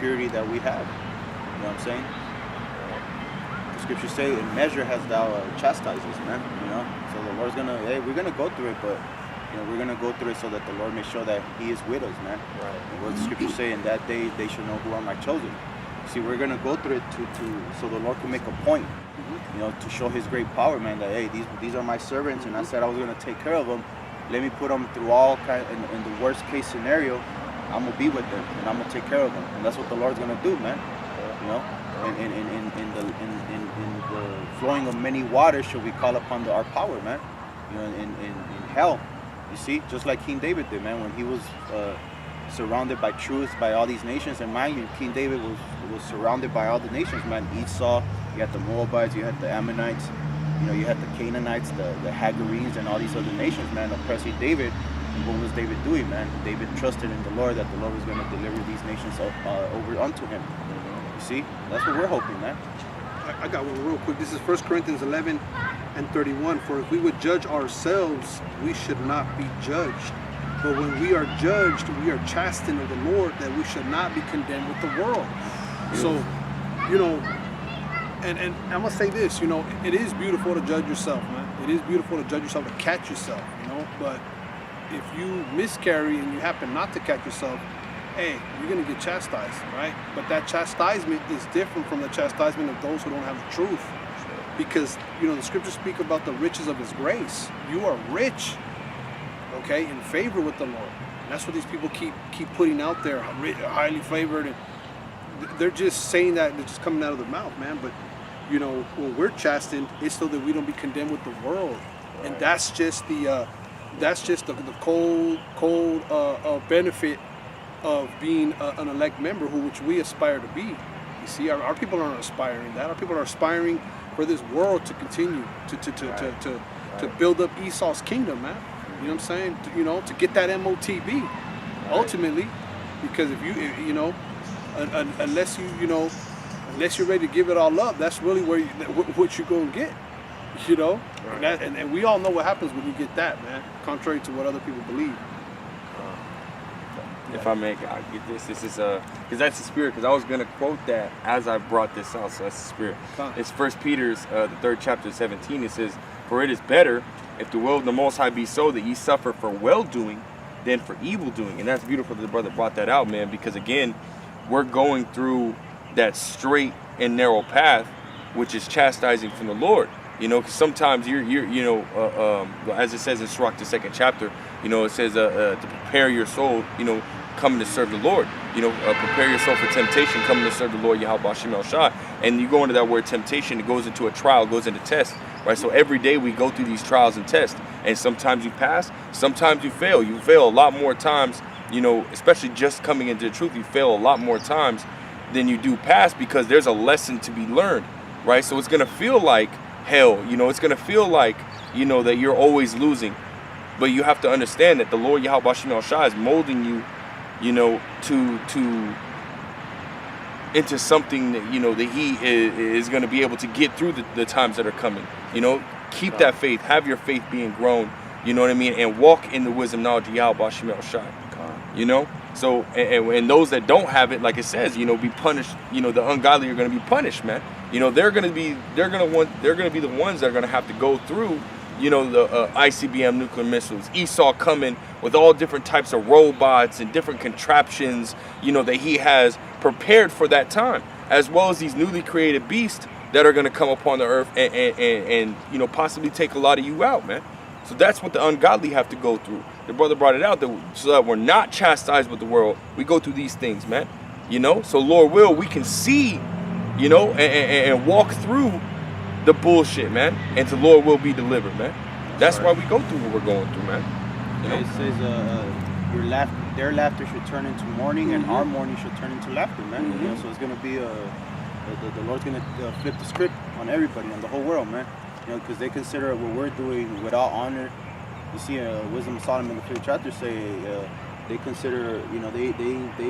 purity that we have. You know what I'm saying? The scriptures say, in measure has thou chastised us, man. You know? So the Lord's gonna, hey, we're gonna go through it, but you know, we're gonna go through it so that the Lord may show that He is with us, man. Right. And what the scriptures say, in that day they shall know who are my chosen. See, we're gonna go through it so the Lord can make a point, you know, to show His great power, man. That hey, these are my servants, and I said I was gonna take care of them. Let me put them through all kind. In the worst case scenario, I'm gonna be with them, and I'm gonna take care of them, and that's what the Lord's gonna do, man. You know, in the flowing of many waters shall we call upon our power, man. You know, in hell, you see, just like King David did, man, when he was surrounded by truth by all these nations. And mind you, King David was surrounded by all the nations, man. Esau, you had the Moabites, you had the Ammonites, you know, you had the Canaanites, the Hagarenes, and all these other nations, man, oppressing David. And what was David doing, man? David trusted in the Lord that the Lord was going to deliver these nations over unto him. You see, that's what we're hoping, man. I got one real quick. This is 1 Corinthians 11 and 31. For if we would judge ourselves, we should not be judged. But when we are judged, we are chastened of the Lord, that we should not be condemned with the world. So, you know, and I'm going to say this, you know, it is beautiful to judge yourself, man. It is beautiful to judge yourself, to catch yourself, you know. But if you miscarry and you happen not to catch yourself, hey, you're going to get chastised, right? But that chastisement is different from the chastisement of those who don't have the truth. Because, you know, the scriptures speak about the riches of His grace. You are rich, okay, in favor with the Lord. And that's what these people keep putting out there, highly favored. And they're just saying that, they're just coming out of their mouth, man. But, you know, when we're chastened, it's so that we don't be condemned with the world. Right. And that's just the cold benefit of being an elect member, which we aspire to be. You see, our people aren't aspiring that. Our people are aspiring for this world to continue to build up Esau's kingdom, man. You know what I'm saying? To get that MOTB, ultimately, because if you know, unless you're ready to give it all up, that's really what you're gonna get. You know, right. And we all know what happens when you get that, man. Contrary to what other people believe. If I may, I get this. This is because that's the spirit. Because I was gonna quote that as I brought this out. So that's the spirit. It's 1 Peter's the 3rd chapter 17. It says, "For it is better, if the will of the Most High be so, that ye suffer for well doing, than for evil doing." And that's beautiful that the brother brought that out, man. Because again, we're going through that straight and narrow path, which is chastising from the Lord. You know, because sometimes as it says in Sirach, the 2nd chapter, you know, it says to prepare your soul, you know, coming to serve the Lord. You know, prepare your soul for temptation, coming to serve the Lord, Yahweh Shem El Shai. And you go into that word temptation, it goes into a trial, goes into test, right? So every day we go through these trials and tests. And sometimes you pass, sometimes you fail. You fail a lot more times, you know, especially just coming into the truth, you fail a lot more times than you do pass, because there's a lesson to be learned, right? So it's going to feel like hell, you know, it's going to feel like, you know, that you're always losing. But you have to understand that the Lord Yahweh Shem El Shai is molding you, you know, into something that, you know, that He is going to be able to get through the times that are coming. You know, keep that faith, have your faith being grown, you know what I mean, and walk in the wisdom, knowledge of Yahweh Shem El Shai. You know, so and those that don't have it, like it says, you know, be punished. You know, the ungodly are going to be punished, man. You know, they're going to be the ones that are going to have to go through, you know, the ICBM nuclear missiles, Esau coming with all different types of robots and different contraptions, you know, that he has prepared for that time, as well as these newly created beasts that are going to come upon the earth and you know, possibly take a lot of you out, man. So that's what the ungodly have to go through. The brother brought it out, so that we're not chastised with the world. We go through these things, man. You know, so Lord will, we can see, you know, and walk through the bullshit, man. And the Lord will be delivered, man. That's why we go through what we're going through, man. You know? It says, their laughter should turn into mourning, and our mourning should turn into laughter, man. You know, so it's gonna be the Lord's gonna flip the script on everybody, on the whole world, man. You know, because they consider what we're doing without honor. You see, Wisdom of Solomon, the 5th chapter, say they consider, you know, they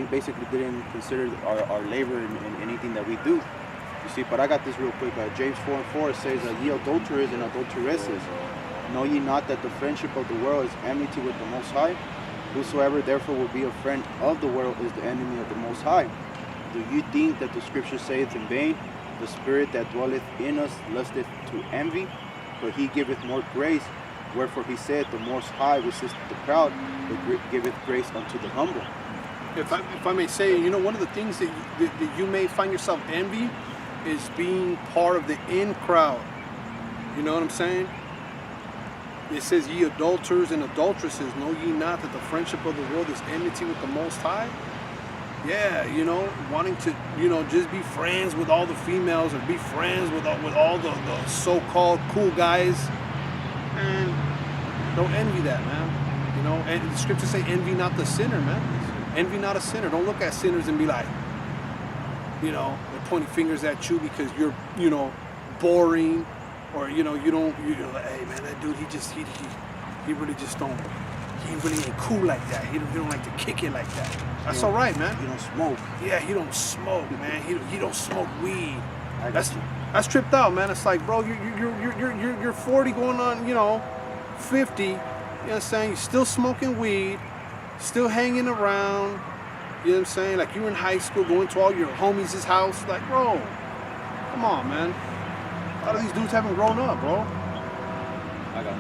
basically didn't consider our labor in anything that we do. You see, but I got this real quick. James 4:4 says, "Ye adulterers and adulteresses, know ye not that the friendship of the world is enmity with the Most High? Whosoever therefore will be a friend of the world is the enemy of the Most High." do you think that the scripture saith in vain, the spirit that dwelleth in us lusteth to envy? But he giveth more grace. Wherefore he said, the Most High resisteth the proud, but giveth grace unto the humble. If I may say, you know, one of the things that you may find yourself envy is being part of the in crowd. You know what I'm saying? It says, ye adulterers and adulteresses, know ye not that the friendship of the world is enmity with the Most High? Yeah, you know, wanting to, you know, just be friends with all the females or be friends with all the so-called cool guys. And don't envy that, man. You know, and the scriptures say, envy not the sinner, man. Envy not a sinner. Don't look at sinners and be like, you know, they're pointing fingers at you because you're, you know, boring, or, you know, you're like, hey, man, that dude, he really just don't, he really ain't cool like that. He don't like to kick it like that. That's all right, man. He don't smoke. Yeah, he don't smoke, man. He don't smoke weed. That's That's tripped out, man. It's like, bro, you're 40 going on, you know, 50. You know what I'm saying? You're still smoking weed, still hanging around. You know what I'm saying? Like, you were in high school going to all your homies' house. Like, bro, come on, man. A lot of these dudes haven't grown up, bro. I got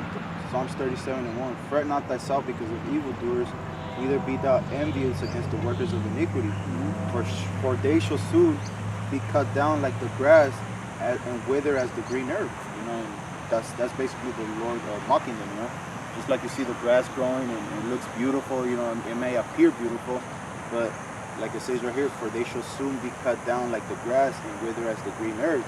Psalms 37:1. Fret not thyself because of evildoers, neither be thou envious against the workers of iniquity. For they shall soon be cut down like the grass and wither as the green herb. You know, and that's basically the Lord mocking them. You know, just like you see the grass growing and it looks beautiful. You know, it may appear beautiful, but like it says right here, for they shall soon be cut down like the grass and wither as the green herb.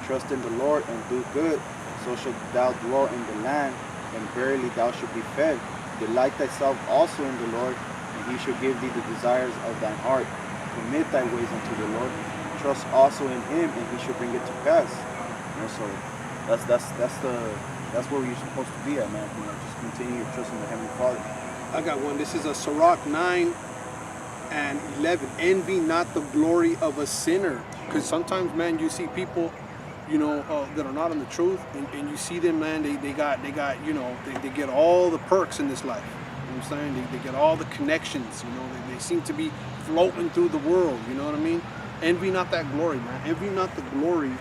Trust in the Lord and do good, so shalt thou dwell in the land, and verily thou shalt be fed. Delight thyself also in the Lord, and he shall give thee the desires of thine heart. Commit thy ways unto the Lord. Trust also in him, and he shall bring it to pass. You know, so that's where you're supposed to be at, man. You know, just continue your trust in the Heavenly Father. I got one. This is a Sirach 9:11. Envy not the glory of a sinner. Because sometimes, man, you see people, you know, that are not in the truth, and you see them, man, they got, you know, they get all the perks in this life. You know what I'm saying? They get all the connections, you know, they seem to be floating through the world, you know what I mean? Envy not that glory, man. Envy not the glory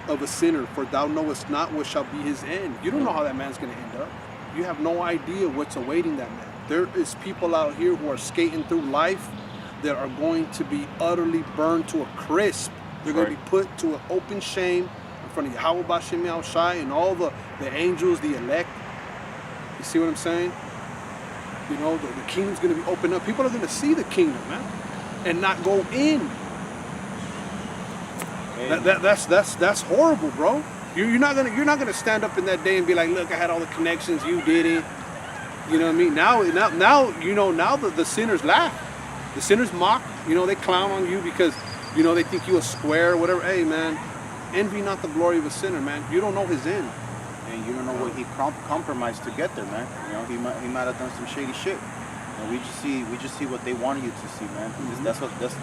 of a sinner, for thou knowest not what shall be his end. You don't know how that man's going to end up. You have no idea what's awaiting that man. There is people out here who are skating through life that are going to be utterly burned to a crisp. They're going to be put to an open shame in front of Yahweh Bashem Yahushai and all the angels, the elect. You see what I'm saying? You know, the kingdom's going to be opened up. People are going to see the kingdom, man, and not go in. That's horrible, bro. You're not gonna stand up in that day and be like, look, I had all the connections, you didn't. You know what I mean? Now you know, now the sinners laugh. The sinners mock. You know, they clown on you because, you know, they think you a square or whatever. Hey, man, envy not the glory of a sinner, man. You don't know his end. And you don't know what he compromised to get there, man. You know, he might have done some shady shit. And we just see what they wanted you to see, man. Mm-hmm.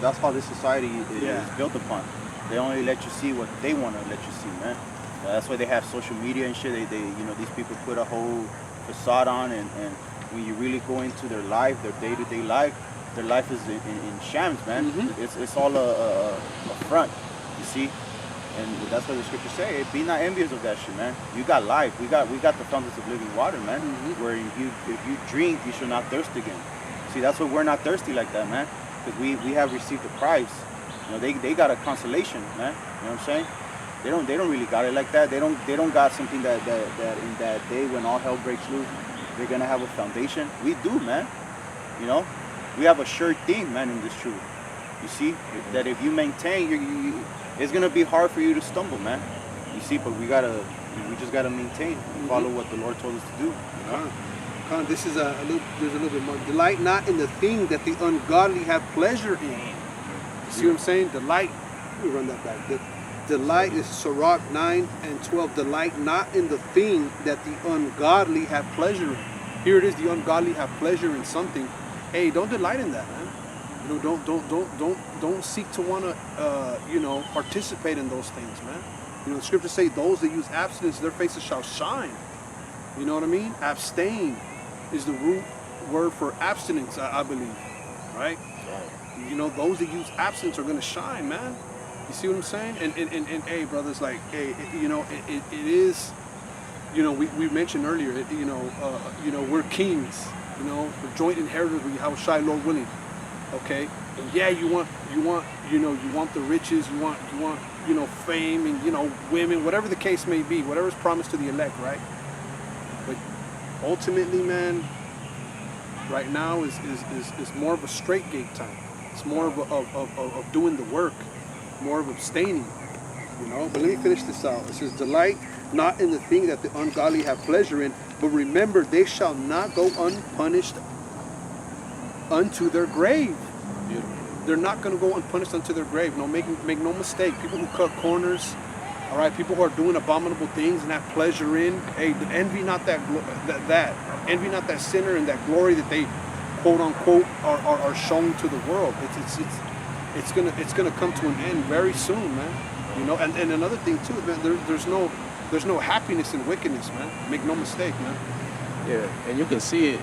That's how this society is built upon. They only let you see what they want to let you see, man. That's why they have social media and shit. They you know, these people put a whole facade on, and when you really go into their life, their day-to-day life, their life is in shams, man. Mm-hmm. It's all a front, you see. And that's what the scriptures say. Hey, be not envious of that shit, man. You got life. We got the fountains of living water, man. Mm-hmm. Where if you drink, you shall not thirst again. See, that's why we're not thirsty like that, man. Because we have received the prize. You know, they got a consolation, man. You know what I'm saying? They don't really got it like that. They don't got something that in that day when all hell breaks loose, they're gonna have a foundation. We do, man. You know, we have a sure thing, man, in this truth. You see that if you maintain, it's gonna be hard for you to stumble, man. You see, but we just gotta maintain and follow what the Lord told us to do. You know? This is there's a little bit more. Delight not in the thing that the ungodly have pleasure in. You see what I'm saying? Delight. Let me run that back. Delight is Sirach 9:12. Delight not in the thing that the ungodly have pleasure in. Here it is. The ungodly have pleasure in something. Hey, don't delight in that, man. You know, don't seek to want to, you know, participate in those things, man. You know, the scriptures say those that use abstinence, their faces shall shine. You know what I mean? Abstain is the root word for abstinence, I believe, right? You know, those that use absence are going to shine, man. You see what I'm saying? And hey, brothers, like, hey, you know, it is, you know, we mentioned earlier, you know, we're kings. You know, we're joint inheritors with Yahushua, Lord willing. Okay, and yeah, you want the riches, you want, you know, fame, and, you know, women, whatever the case may be, whatever is promised to the elect, right? But ultimately, man, right now is more of a straight gate time. It's more of doing the work, more of abstaining, you know. But let me finish this out. It says, delight not in the thing that the ungodly have pleasure in, but remember they shall not go unpunished unto their grave. Beautiful. They're not going to go unpunished unto their grave. No, make no mistake. People who cut corners, all right, people who are doing abominable things and have pleasure in, hey, envy not that envy not that sinner and that glory that they quote unquote are shown to the world. It's gonna come to an end very soon, man. You know, and another thing too, man, there's no happiness in wickedness, man. Make no mistake, man. Yeah, and you can see it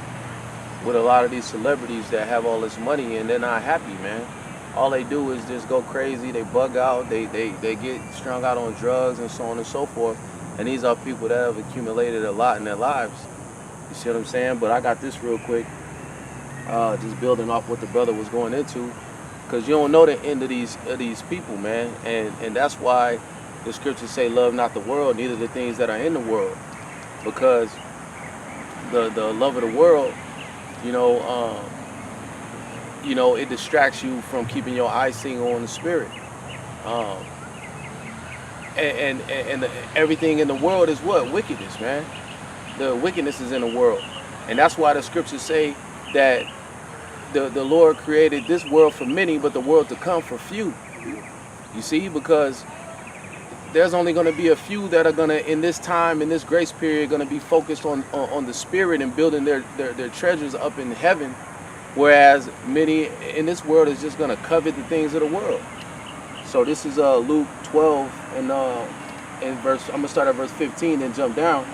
with a lot of these celebrities that have all this money and they're not happy, man. All they do is just go crazy, they bug out, they get strung out on drugs and so on and so forth. And these are people that have accumulated a lot in their lives. You see what I'm saying? But I got this real quick, just building off what the brother was going into, because you don't know the end of these people, man. And that's why the scriptures say, love not the world, neither the things that are in the world. Because the love of the world, you know, it distracts you from keeping your eyes single on the spirit. And everything in the world is what? Wickedness, man. The wickedness is in the world. And that's why the scriptures say that the Lord created this world for many, but the world to come for few. You see, because there's only going to be a few that are going to, in this time, in this grace period, going to be focused on the spirit and building their treasures up in heaven, whereas many in this world is just going to covet the things of the world. So this is Luke 12 and verse. I'm going to start at verse 15 and jump down.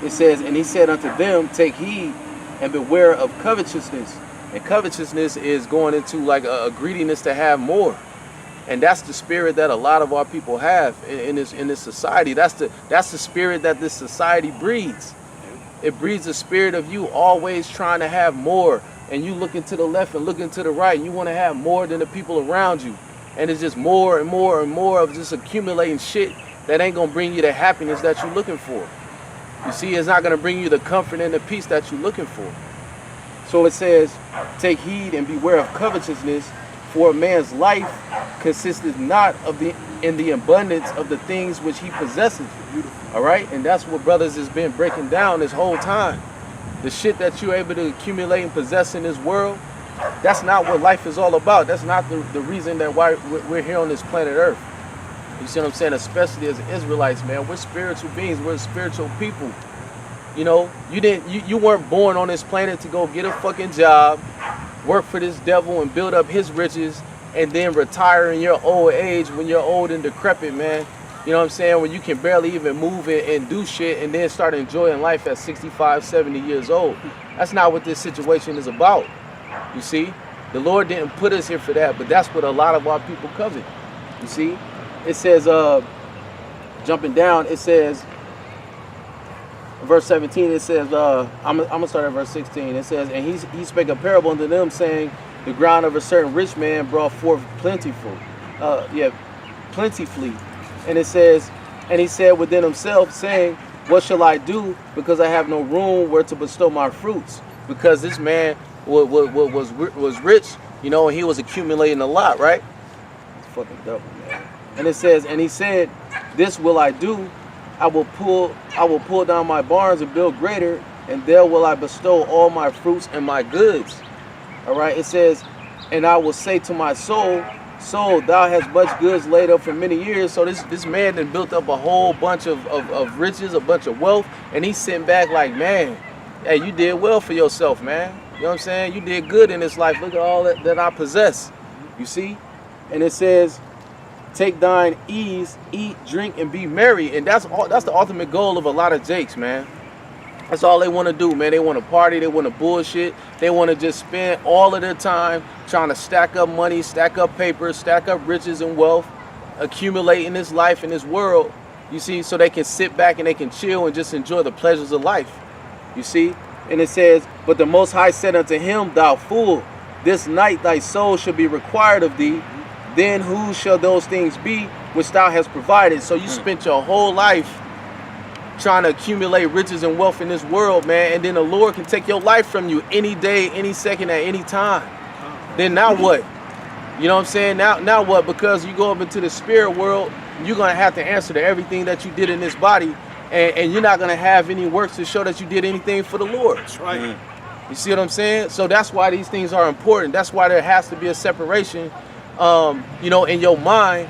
It says, and he said unto them, take heed and beware of covetousness. And covetousness is going into like a greediness to have more. And that's the spirit that a lot of our people have in this society. That's the spirit that this society breeds. It breeds a spirit of you always trying to have more. And you looking to the left and looking to the right. And you want to have more than the people around you. And it's just more and more and more of just accumulating shit that ain't going to bring you the happiness that you're looking for. You see, it's not going to bring you the comfort and the peace that you're looking for. So it says, take heed and beware of covetousness, for a man's life consisteth not in the abundance of the things which he possesses. All right? And that's what brothers has been breaking down this whole time. The shit that you're able to accumulate and possess in this world, that's not what life is all about. That's not the reason that why we're here on this planet Earth. You see what I'm saying? Especially as Israelites, man. We're spiritual beings. We're spiritual people. You know, you weren't born on this planet to go get a fucking job, work for this devil and build up his riches, and then retire in your old age when you're old and decrepit, man. You know what I'm saying? When you can barely even move and do shit and then start enjoying life at 65, 70 years old. That's not what this situation is about. You see? The Lord didn't put us here for that, but that's what a lot of our people covet. You see? It says, jumping down, it says, verse 17, it says, I'm going to start at verse 16. It says, and he spake a parable unto them, saying, the ground of a certain rich man brought forth plentifully. And it says, and he said within himself, saying, what shall I do, because I have no room where to bestow my fruits? Because this man was rich, you know, and he was accumulating a lot, right? It's fucking devil, man. And it says, and he said, this will I do. I will pull down my barns and build greater, and there will I bestow all my fruits and my goods. All right, it says, and I will say to my soul, soul, thou hast much goods laid up for many years. So this man then built up a whole bunch of riches, a bunch of wealth, and he's sitting back like, man, hey, you did well for yourself, man. You know what I'm saying? You did good in this life. Look at all that I possess. You see? And it says, take thine ease, eat, drink, and be merry. And that's the ultimate goal of a lot of jakes, man. That's all they want to do, man. They want to party, they want to bullshit, they want to just spend all of their time trying to stack up money, stack up paper, stack up riches and wealth, accumulate in this life, in this world, you see, so they can sit back and they can chill and just enjoy the pleasures of life, you see. And it says, but the Most High said unto him, thou fool, this night thy soul shall be required of thee, then who shall those things be which thou hast provided? So you spent your whole life trying to accumulate riches and wealth in this world, man, and then the Lord can take your life from you any day, any second, at any time. Then now what? You know what I'm saying? Now what? Because you go up into the spirit world, you're gonna have to answer to everything that you did in this body, and you're not gonna have any works to show that you did anything for the Lord. That's right. You see what I'm saying? So that's why these things are important. That's why there has to be a separation, you know, in your mind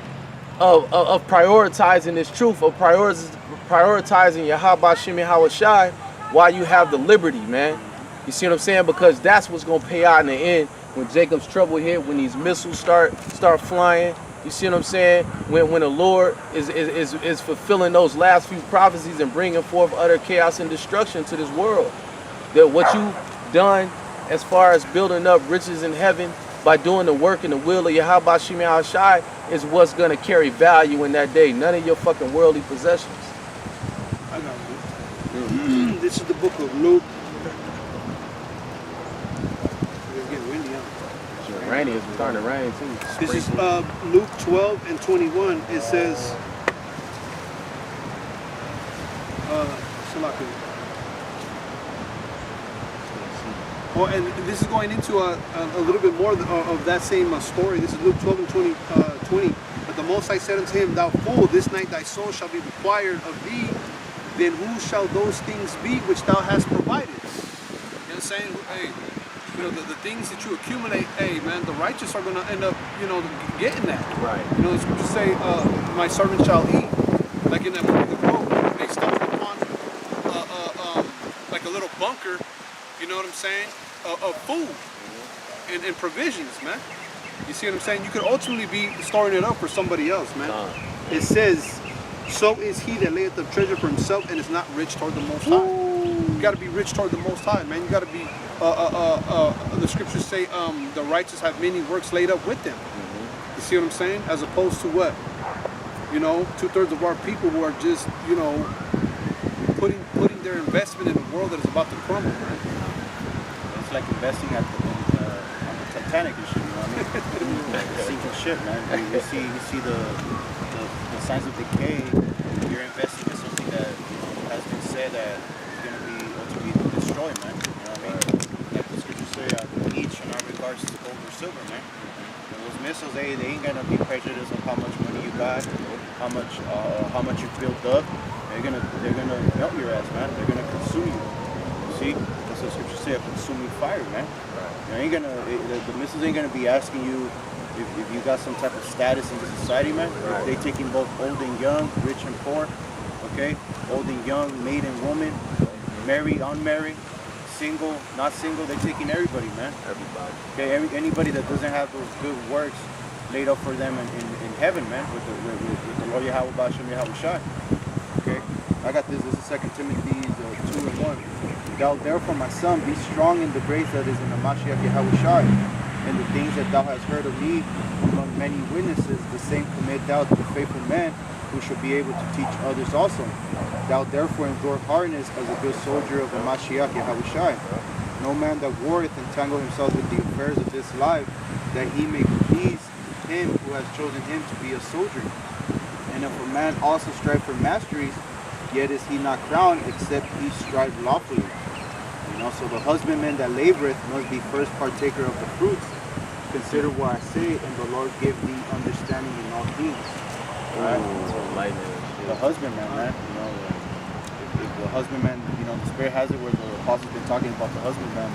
of prioritizing this truth, of prioritizing Yahweh Shem Yahweh Shai while you have the liberty, man. You see what I'm saying? Because that's what's gonna pay out in the end when Jacob's trouble hit, when these missiles start flying. You see what I'm saying? When the Lord is fulfilling those last few prophecies and bringing forth utter chaos and destruction to this world. That what you done as far as building up riches in heaven by doing the work and the will of Yahweh Shem Yahweh Shai is what's gonna carry value in that day. None of your fucking worldly possessions. I got it. This is the book of Luke. It's getting windy, huh? It's rainy. It's starting to rain too. This is Luke 12 and 21. It says, Salaki. Well, and this is going into a little bit more of that same story. This is Luke 12 and 20. But the Most High said unto him, thou fool, this night thy soul shall be required of thee. Then who shall those things be which thou hast provided? You know what I'm saying? Hey, you know, the things that you accumulate, hey, man, the righteous are going to end up, you know, getting that. Right. You know, the scriptures say, my servant shall eat. Like in that quote, they stumbled upon like a little bunker, you know what I'm saying, of food and provisions, man. You see what I'm saying? You could ultimately be storing it up for somebody else, man. It says, so is he that layeth up treasure for himself and is not rich toward the Most High. You got to be rich toward the Most High, man. You got to be, the scriptures say the righteous have many works laid up with them. You see what I'm saying? As opposed to what? You know, 2/3 of our people who are just, you know, putting their investment in a world that is about to crumble, man. It's like investing on the Titanic and shit, you know what I mean? Sinking ship, man. You see the signs of decay. You're investing in something that, you know, has been said that is going to be ultimately destroyed, man. You know what I mean? Like the scriptures say, each in our regards to gold or silver, man. And those missiles, they ain't going to be prejudiced on how much money you got, how much you built up. They're gonna melt your ass, man. They're gonna consume you. You see? That's what scriptures say, a consuming fire, man. The missiles ain't gonna be asking you if you got some type of status in the society, man. Right. They taking both old and young, rich and poor, okay? Old and young, maid and woman, married, unmarried, single, not single. They're taking everybody, man. Everybody. Okay, anybody that doesn't have those good works laid up for them in heaven, man, with the Lord Yahweh B'Shem Yahweh Shai. Okay, I got this. This is 2 Timothy 2 and 1. Thou therefore, my son, be strong in the grace that is in the Mashiach Yahweh Shai, and the things that thou hast heard of me among many witnesses, the same commit thou to the faithful man, who shall be able to teach others also. Thou therefore endure hardness as a good soldier of the Mashiach Yahweh Shai. No man that warreth entangle himself with the affairs of this life, that he may please him who has chosen him to be a soldier. And if a man also strive for masteries, yet is he not crowned, except he strive lawfully. And also the husbandman that laboreth must be first partaker of the fruits. Consider what I say, and the Lord give thee understanding in all things. Right? The husbandman, man. You know, if the husbandman, you know, the Spirit has it where the apostles been talking about the husbandman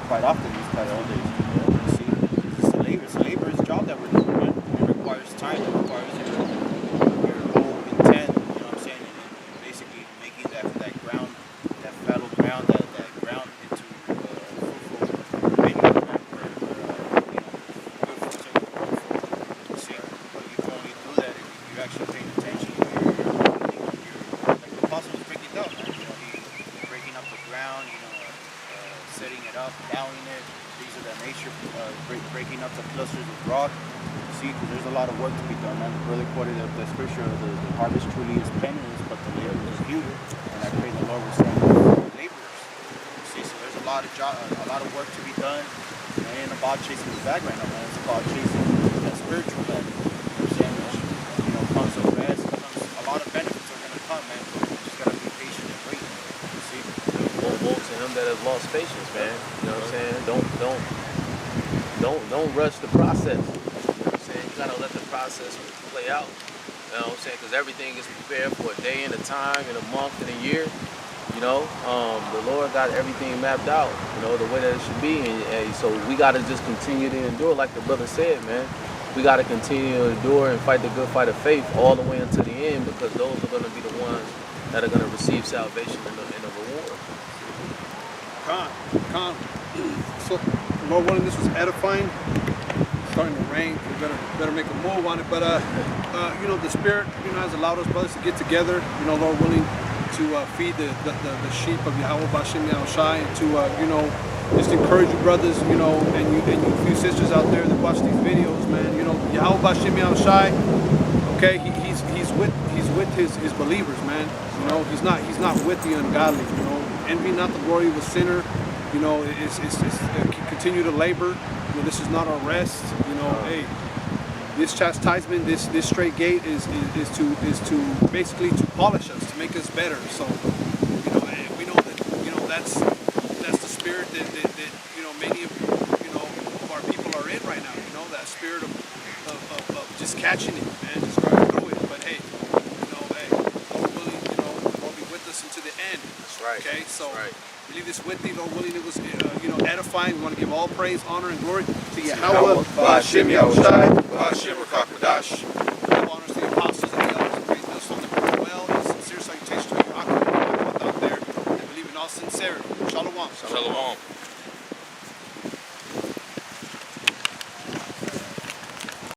quite often these past few days. You see, it's a laborer's job that we're doing, man. It requires time. It requires your whole intent. You know what I'm saying? And basically making that ground, that fallow ground, that ground into fruitful vineyard, man. Where good fruits are grown for. You see, but you can only do that if you're actually paying attention. You're like the apostle was breaking down, man. You know, he's breaking up the ground. breaking up the clusters of rock. See, because there's a lot of work to be done, man. The brother quoted the scripture of the harvest truly is plenteous, but the labor is few. And I pray the Lord will send laborers. See, so there's a lot of work to be done. And it ain't about chasing the bag right now, man. It's about chasing that spiritual bag. You know what I'm saying? Which, comes with rest, a lot of benefits are gonna come, man. But you just gotta be patient and wait. You see? Woe to him that has lost patience, man. You know what I'm saying? Don't rush the process. You know what I'm saying? You gotta let the process play out. You know what I'm saying? Because everything is prepared for a day and a time and a month and a year. The Lord got everything mapped out, the way that it should be. And so we got to just continue to endure, like the brother said, man. We got to continue to endure and fight the good fight of faith all the way until the end, because those are going to be the ones that are going to receive salvation and the reward. Con. So, Lord willing, this was edifying. It's starting to rain. We better make a move on it. But the Spirit, has allowed us brothers to get together. Lord willing, to feed the sheep of Yahweh Bashem Yahushai, and to just encourage you brothers, and you few sisters out there that watch these videos, man. Yahweh Bashem Yahushai, okay, he's with his believers, man. He's not with the ungodly. Envy not the glory of a sinner. Continue to labor. This is not our rest. Hey, this chastisement, this straight gate is to basically to polish us, to make us better. So, we know that that's the spirit that many of our people are in right now. That spirit of just catching it, man, just trying to throw it. But hey, Lord willing, we'll be with us until the end. That's right. Okay, so. That's right. We leave this with thee, Lord willing. It was, edifying. We want to give all praise, honor, and glory to Yahweh, Ba'ashem Yahushai, Ba'ashem Rakakadash. All honors to the apostles and the elders. Praise those on the well. And sincere salutation to you, out there, and believe in all sincerity. Shalom. Shalom.